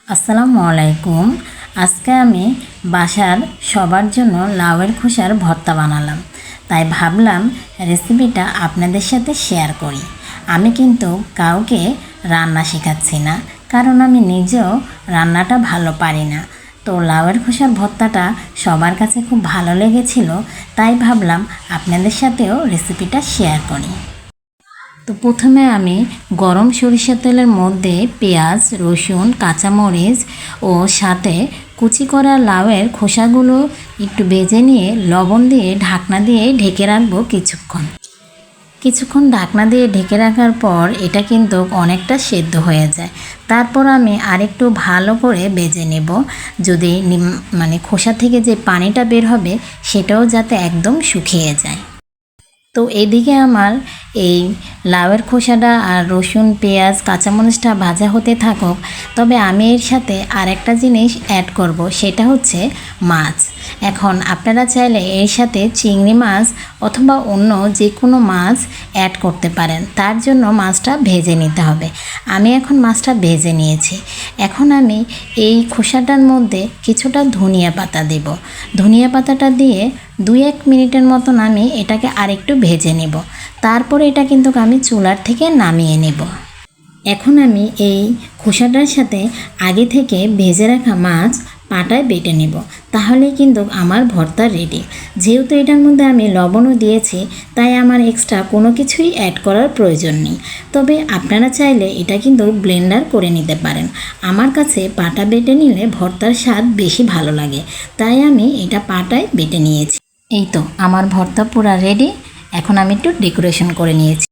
আসসালামু আলাইকুম। আজকে আমি বাসার সবার জন্য লাউয়ের খোসার ভর্তা বানালাম, তাই ভাবলাম রেসিপিটা আপনাদের সাথে শেয়ার করি। আমি কিন্তু কাউকে রান্না শেখাচ্ছি না, কারণ আমি নিজেও রান্নাটা ভালো পারি না। তো লাউয়ের খোসার ভর্তাটা সবার কাছে খুব ভালো লেগেছিল, তাই ভাবলাম আপনাদের সাথেও রেসিপিটা শেয়ার করি। তো প্রথমে আমি গরম সরিষার তেলের মধ্যে পেঁয়াজ, রসুন, কাঁচামরিচ ও সাথে কুচি করা লাউয়ের খোসাগুলো একটু ভেজে নিয়ে লবণ দিয়ে ঢাকনা দিয়ে ঢেকে রাখবো কিছুক্ষণ ঢাকনা দিয়ে ঢেকে রাখার পর এটা কিন্তু অনেকটা সেদ্ধ হয়ে যায়। তারপর আমি আরেকটু ভালো করে ভেজে নেব, যদি খোসা থেকে যে পানিটা বের হবে সেটাও যাতে একদম শুকিয়ে যায়। তো এদিকে আমার এই লাউয়ের খোসাটা আর রসুন, পেঁয়াজ, কাঁচামরিচটা ভাজা হতে থাকুক। তবে আমি এর সাথে আরেকটা জিনিস অ্যাড করব, সেটা হচ্ছে মাছ। এখন আপনারা চাইলে এর সাথে চিংড়ি মাছ অথবা অন্য যে কোনো মাছ অ্যাড করতে পারেন। তার জন্য মাছটা ভেজে নিতে হবে। আমি এখন মাছটা ভেজে নিয়েছি। এখন আমি এই খোসাটার মধ্যে কিছুটা ধনিয়া পাতা দেব। ধনিয়া পাতাটা দিয়ে 2-1 মিনিটের মতন আমি এটাকে আরেকটু ভেজে নেব। তারপরে এটা কিন্তু আমি চুলার থেকে নামিয়ে নেব। এখন আমি এই খোসাটার সাথে আগে থেকে ভেজে রাখা মাছ পাটায় বেটে নেব, তাহলেই কিন্তু আমার ভর্তা রেডি। যেহেতু এটার মধ্যে আমি লবণও দিয়েছি, তাই আমার এক্সট্রা কোনো কিছুই অ্যাড করার প্রয়োজন নেই। তবে আপনারা চাইলে এটা কিন্তু ব্লেন্ডার করে নিতে পারেন। আমার কাছে পাটা বেটে নিলে ভর্তার স্বাদ বেশি ভালো লাগে, তাই আমি এটা পাটায় বেটে নিয়েছি। এই তো আমার ভর্তা পুরা রেডি। এখন আমি একটু ডেকোরেশন করে নিয়েছি।